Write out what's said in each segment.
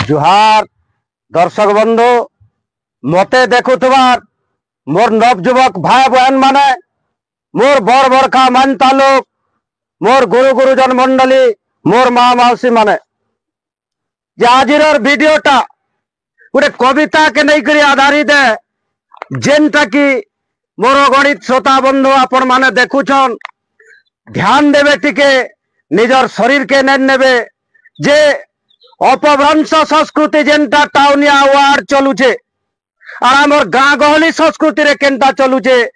जुहार दर्शक बंधु मते देखुथबार मोर नवजुवक भाई बहन माने मोर बड़ बड़का मानता लोक मोर गुरु गुरुजन मंडली मोर माँ मौसी माने जे आजिर भिडियोटा गोटे कविता के नहीं करी आधारित है जेनटा कि मोर गणित श्रोता बंधु आपण माने देखुछन ध्यान देवे टिके निजर शरीर के नेबे जे अपभ्रंश संस्कृति जेनटा टाउनिया वार्ड चलुचे और आमर गाँ गहली संस्कृति रे केनटा चलुचे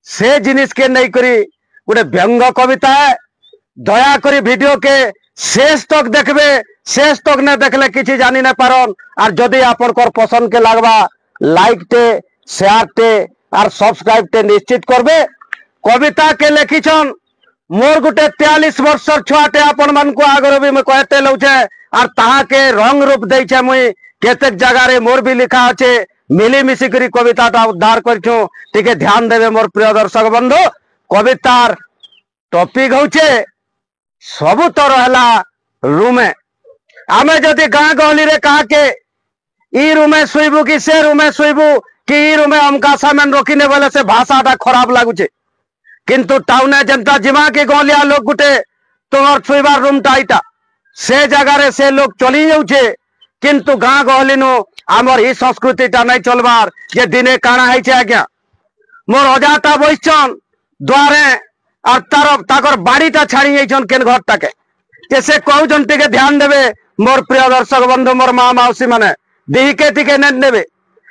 से जिनिस के नहीं करी गोटे व्यंग कविता है। दया करी वीडियो के शेष तक देखबे, शेष तक ने देखले किसी जानी न पारन और जदि आपन कर पसंद के लागबा लाइक टे शेयर टे और सब्सक्राइब टे निश्चित करबे। कविता के लिखिछन मोर गुटे 43 वर्षर छुआटे आपण मन को आगर भी मैं कहते लौछे और ताहा के रंग रूप देछे मुई केतेक जगह रे मोर भी लिखा अच्छे मिली मिसी करी कविताटा उद्धार करछु टिके ध्यान देवे मोर प्रिय दर्शक बंधु। कवितार टॉपिक होचे सबु तो रहला रूमे आमे जदि गाँ गहली रे कहा के ई रूमे सुइबू कि से रूमे सुइबू कि ई रूमे अमका सामान रखिने बोले से भाषाटा खराब लागुचे किंतु टाउने जनता जिमा के गलिया लोग गुटे तोहर सुइबार रूम टाइटा से जगह रे से लोग चली जाउछे किंतु गाँ गहली नु आमर ई संस्कृतिटा नहीं चलबार जे दिने काना है आज्ञा मोर अजाटा बइछन द्वारे और ताकर बाड़ीटा छाड़ी जाइछन केन घरटाके जे से कहउछन टिके ध्यान देवे मोर प्रिय दर्शक बंधु मोर माँ मौसी माने दिहिके टिके नेबे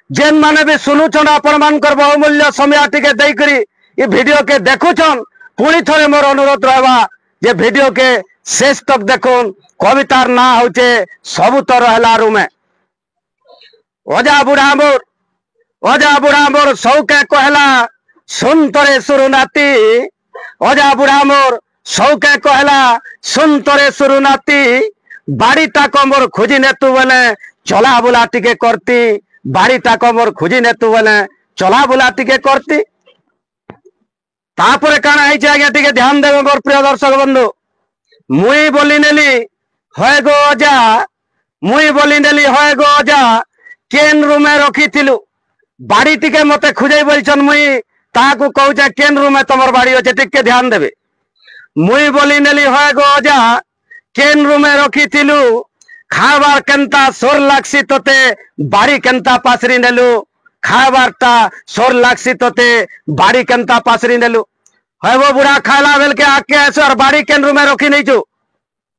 जेन माने भी सुनुछन आपण मानकर बहुमूल्य समय टिके देई करी ये वीडियो के देखुछन पुणी थरे मोर अनुरोध रहबा जे वीडियो के शेष तक देखुन। कवितार ना होचे सबु तो रहला रूमे ओजा बुढ़ा मोर सौके कहला सुन तोरे सुरुनाती ओजा बुढ़ा मोर सौके कहला सुन तोरे सुरुनाती बाड़ीटा को मोर खुजी ने तू बोले चला बुला टिके करती बाड़ीटा को मोर खुजी ने तू बोले चला बुला टिके करती तापरे काना है आज्ञा टिके ध्यान देवे मोर प्रिय दर्शक बंधु मुई बोली नेली होय गो अजा मुई बोली नेली होय गो अजा केन रूमे रखी थिलु बाड़ी टिके मते खुजै बोलछन मुई ताकू कहूचे केन रूमे तमर बाड़ी अछि टिके ध्यान देवे मुई बोली नेली होय गो अजा केन रूमे रखी थिलु खाबार केनता सोर लागसी तोते बाड़ी केनता पासरी नेलु खाबारटा सोर लागसी तोते बाड़ी केनता पासरी नेलु है वो बुढ़ा खाला बेल के आके ऐसे और बाड़ी केन रूमे रखी नहीं छु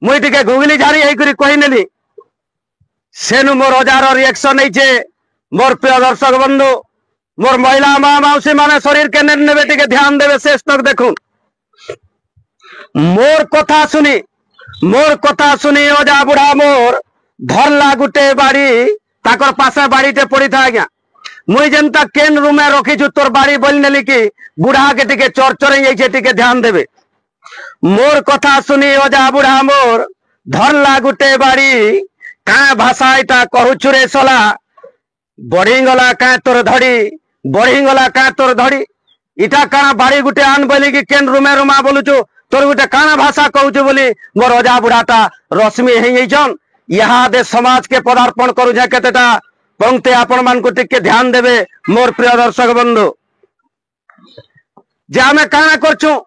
मुई टिके गुगली झारी हेई करी कहि नेली सेनु मोर हजार रिएक्शन नहीं छे मोर प्रिय दर्शक बंधु मोर महिला माँ मौसी माने शरीर के नेबे टिके ध्यान देवे शेष तक देखुन। मोर कथा सुनी ओजा बुढ़ा मोर धरला गुटे बाड़ी ताकर पासे बाड़ीटे पड़ी था आज्ञा मुई जनता केन रूमे रखी छु तोर बाड़ी बोल नेली कि बुढ़ा के टिके चरचर जाइछे टिके ध्यान देवे। मोर कथा सुनी ओजा बुढ़ा मोर धरला गुटे बाड़ी का भाषा इटा कहूछु रे सला बढ़ीगला का तोर धड़ी इटा काना बाड़ी गुटे आन बोली कि केन रूमे रूमा बोलुछु तोर गुटे काना भाषा कहूछु बोली मोर ओजा बुढ़ाटा रश्मि हेई जाइछन यहाँ दे समाज के पदार्पण करू जे केतेटा पंक्ति आपण मान को टिके ध्यान देवे मोर प्रिय दर्शक बंधु जे आमे काना करछु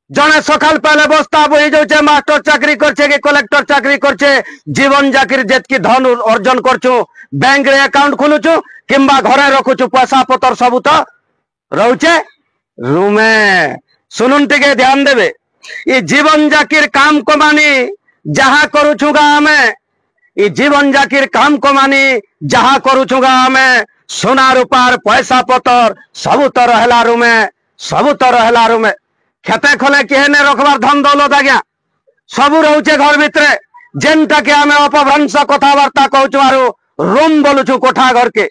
जने सकाल पहले बस्ता बही जाउछे मास्टर चाकरी करछे कि कलेक्टर चाकरी करछे जीवन जाकिर जेतकी धन अर्जन करछु बैंक रे अकाउंट खोलुछु किंबा घरे रखुछु पैसा पतर सब तो रहउछे रूमे सुनुन टिके ध्यान देवे ई जीवन जाकिर काम कमानी जहा करूछुगा हमें ई जीवन जाकिर काम कमानी जहा करूछुगा हमें सोना रूपार पैसा पतर सब तो रहला रूमे खेते खोले केहने रखबार धन दौलत आज्ञा सबू रोचे घर भितरे जेनटा के आमे अपभ्रंश कथबार्ता कहूछु आरो रूम बोलुछु कोठा घर के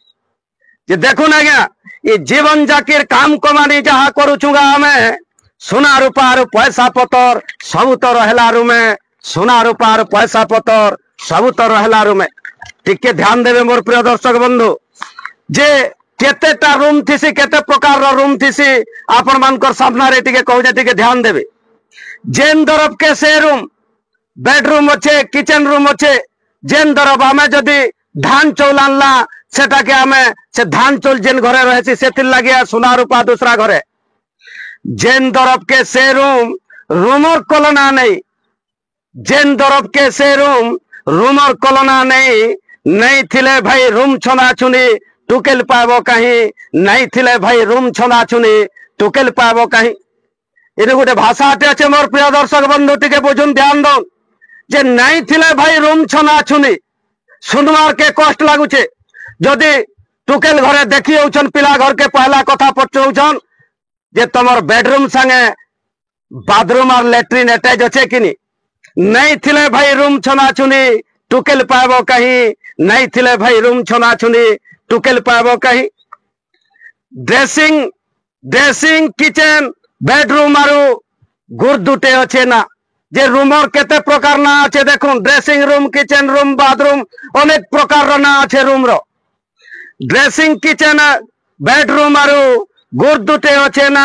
जे देखुन आज्ञा ये जीवन जाकिर काम कमानी जहा करूछुगा हमें सोना रूपार पैसा पतर सब तो रहला रूमे सोना रूपार पैसा पतर सब तो रहला रूमे टिके ध्यान देवे मोर प्रिय दर्शक बंधु जे केतेटा रूम थिसी केते प्रकार रूम थिसी आपण मानकर सामना रे टिके कहूजे टिके ध्यान देवे जेन तरफ के से रूम बेडरूम अच्छे किचन रूम अच्छे जेन तरफ हमें जदि धान चौल आनला सेटा के आमे से धान चौल जेन घरे रहे से लगे सोना रूपा दूसरा घरे जेन दरब के से रूमर कलना नहीं जेन दरब के से रूमर कलना नहीं थिले भाई रूम छना छुनी टुकेल पाबो कहीं नहीं थिले भाई रूम छना छुनी टुकेल पाबो कहीं ये गोटे भाषाटे अच्छे मोर प्रिय दर्शक बंधु टिके बुझुन ध्यान दो जे नहीं थिले भाई रूम छना छुनी सुनवार के कष्ट लगुचे जदि टुकेल घरे देखी होचन पिला घर के पहला कथा पचाउछन जे तमर बेडरूम संगे बाथरूम और लैट्रिन अटैच अच्छे कि नहीं थिले भाई रूम छना छुनी टुकेल पाबो कहीं नहीं थिले भाई रूम छना छुनी टुकेल पाबो कहीं ड्रेसिंग किचन बेडरूम आरु गुर दुटे अच्छे ना जे रूमर केते प्रकार ना अच्छे देखुन dressing room kitchen room bathroom अनेक प्रकार ना अच्छे रूम रो ड्रेसिंग किचन बेडरूम आरु गुर दुटे अच्छे ना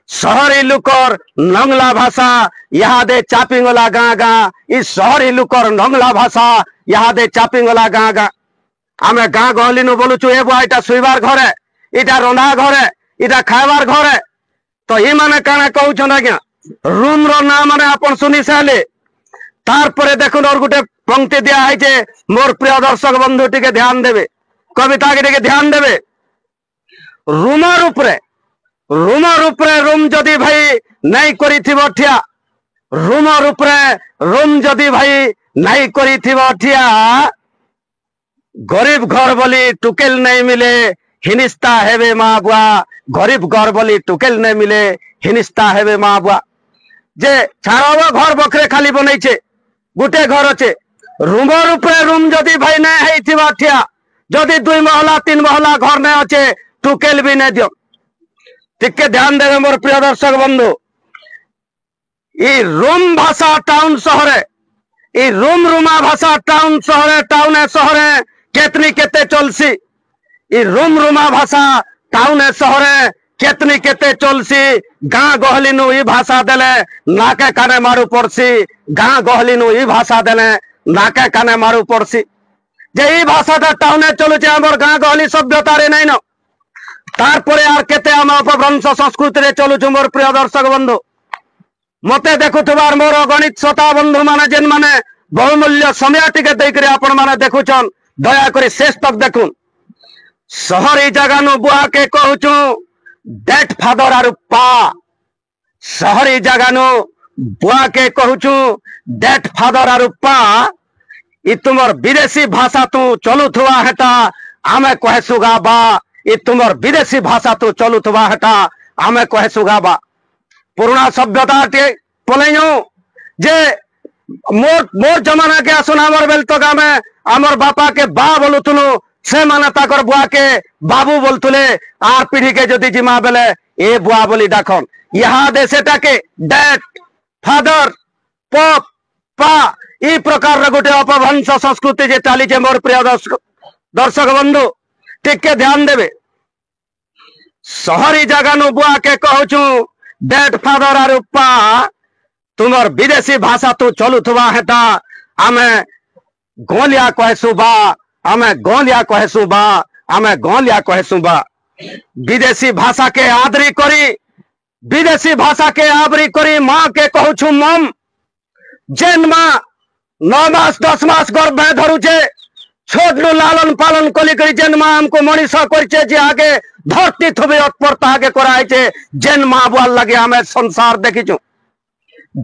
शहरी लुकर नंगला भाषा यहाँ दे चापिंगला गाँ गाँ इस शहरी लुकर नंगला भाषा यहाँ दे चापिंगला गाँ गाँ आमे गाँ गहली नु बोलुचु ए बुआ इटा सुइबार घरे इटा रंधा घरे इटा खाइबार घरे तो ये माने काना कहउछन आज्ञा रूम रो ना माने अपन सुनी साले तार परे देखुन और गुटे पंक्ति दिया है जे मोर प्रिय दर्शक बंधु टिके ध्यान देबे कविता के टिके ध्यान देबे रूमर उपरे रूम जदि भाई नहीं करिथिबो ठिया रूमर उपरे रूम जदि भाई नहीं करिथिबो ठिया गरीब घर बोली टुकेल नहीं मिले हिनिस्ता हेबे माँ बुआ गरीब घर बोली टुकेल नहीं मिले हिनिस्ता हेबे माँ बुआ जे छाड़ब घर बखरे खाली बनैछे गुटे घर अच्छे रूमर उपरे रूम जदि भाई नहीं हेइथिबा ठिया जदि 2 महला 3 महला घर नहीं अच्छे टुकेल भी नहीं दियो टिके ध्यान देवे मोर प्रिय दर्शक बंधु ई रूम भाषा टाउन शहरे ई रूमा भाषा टाउन शहरे केतनी केते चलसी ई रूमा भाषा टाउन शहरे केतनी केते चलसी गाँ गहली नु ई भाषा देले नाके काने मारू पड़सी गाँ गहली नु ई भाषा देले नाके काने मारू पड़सी जे ई भाषाटा टाउने चलुचे हमर गाँ गहली सभ्यता रे नहीं न तारपरे आर केते हम अपभ्रंश संस्कृति रे चलुछु मोर प्रिय दर्शक बंधु मते देखुथबार मोर गणित श्रोता बंधु माने जेन माने बहुमूल्य समय टिके देकरे आपण माने देखुछन दया करी शेष तक देखुन शहरी जगह नु बुआ के कहूछु डेट फादर आरु पा शहरी जगह नु बुआ के कहूछु डेट फादर आरु पा इ तुमर विदेशी भाषा तू चलुथुआ हेता आमे कहसुगा बा इ तुमर विदेशी भाषा तू चलुथुआ हेता आमे कहसुगा बा पुराना सभ्यता टे पलैयो जे मोर जमाना के आसुन हमर बेल तो गामे हमर बापा के बा बोलुथुनु से माने ताकर बुआ के बाबू बोलतुले आर पीढ़ी के जदि जिमा बेले ए बुआ बोली डाकन यहाँ देशेटाके डैड फादर पप पा ई प्रकार गोटे अपभ्रंश संस्कृति जे चली मोर प्रिय दर्शक बंधु टिके ध्यान देवे शहरी जगह नु बुआ के कहूछु डैड फादर आरु पा तुमर विदेशी भाषा तू चलुथुवा हेता आमे गोलिया कहसु बा आमे गोलिया कहसु बा आमे गोलिया कहसु बा विदेशी भाषा के आदरी करी विदेशी भाषा के आबरी करी माँ के कहूछु मम जेन माँ 9 मास 10 मास गर्भ में धरुचे छोट नु लालन पालन कली करी जेन माँ हमको मनीष करछे जे आगे धरती थबे उत्परता आगे कराइछे जेन माँ बुआ लगे हमें संसार देखिछु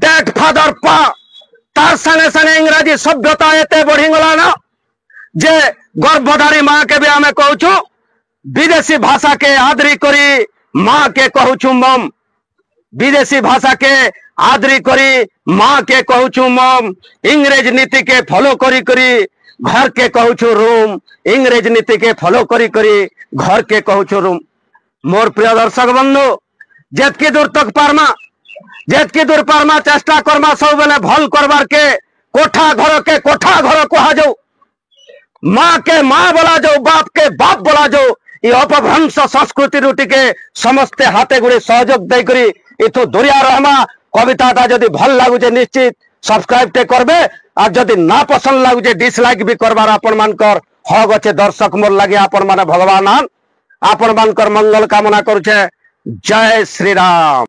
डेट फादर पा तार संगे संगे इंग्राजी सभ्यता एते बढ़ी गला ना जे गर्भधारी माँ के भी हमें कहूछु विदेशी भाषा के आदरी करी माँ के कहूछु मम विदेशी भाषा के आदरी करी माँ के कहूछु मम इंग्रेज नीति के फॉलो करी करी घर के कहूछु रूम इंग्रेज नीति के फॉलो करी करी घर के कहूछु रूम मोर प्रिय दर्शक बंधु जेतकी दूर तक पारमा चेष्टा करमा सब बेले भल करबार के कोठा घर कहा जाऊ माँ के माँ बोला जाऊ बाप के बाप बोला जाऊ ये अपभ्रंश संस्कृति रूटी के समस्ते हाथे गुड़े सहयोग दे करी इथु दुरिया रहमा कविताटा जदि भल लागुचे निश्चित सब्सक्राइब टे करबे और जदि ना पसंद लागुचे डिसलाइक भी करबार आपण मानकर হক আছে দর্শক মোর লাগে আপন মানে ভগবান আন আপন মানকর মঙ্গল কামনা করছে। জয় শ্রীরাম।